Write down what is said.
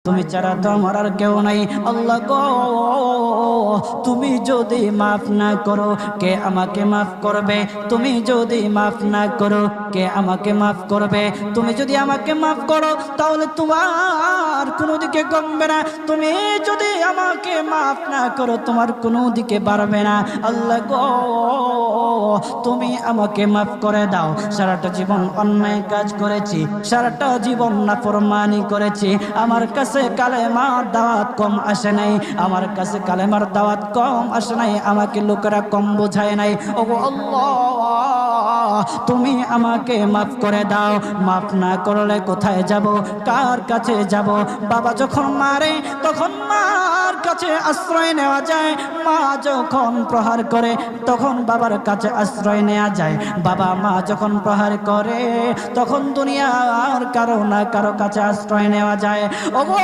তুমি ছাড়া তো আমার আর কেউ নাই। আল্লাহ গো, তুমি যদি মাফ না করো কে আমাকে মাফ করবে? তুমি যদি মাফ না করো কে আমাকে মাফ করবে? তুমি যদি আমাকে মাফ করো তাহলে তোমার কোনো দিকে কমবে না, তুমি যদি আমাকে মাফ না করো তোমার কোনো দিকে বাড়বে না। আল্লাহ গো, তুমি আমাকে মাফ করে দাও। সারাটা জীবন অন্যায় কাজ করেছি, সারাটা জীবন নাফরমানি করেছি, আমার কাছে কালেমার দাওয়াত কম আসে নাই, আমার কাছে কালেমার দাওয়াত কম আসে নাই, আমাকে লোকেরা কম বোঝায় নাই। ওগো আল্লাহ, তুমি আমাকে মাফ করে দাও। মাফ না করলে কোথায় যাব, কার কাছে যাব? বাবা যখন মারে তখন মার কাছে আশ্রয় নেওয়া যায়, মা যখন প্রহার করে তখন বাবার কাছে আশ্রয় নেওয়া যায়, বাবা মা যখন প্রহার করে তখন দুনিয়ার কারো না কারো কাছে আশ্রয় নেওয়া যায়। ওগো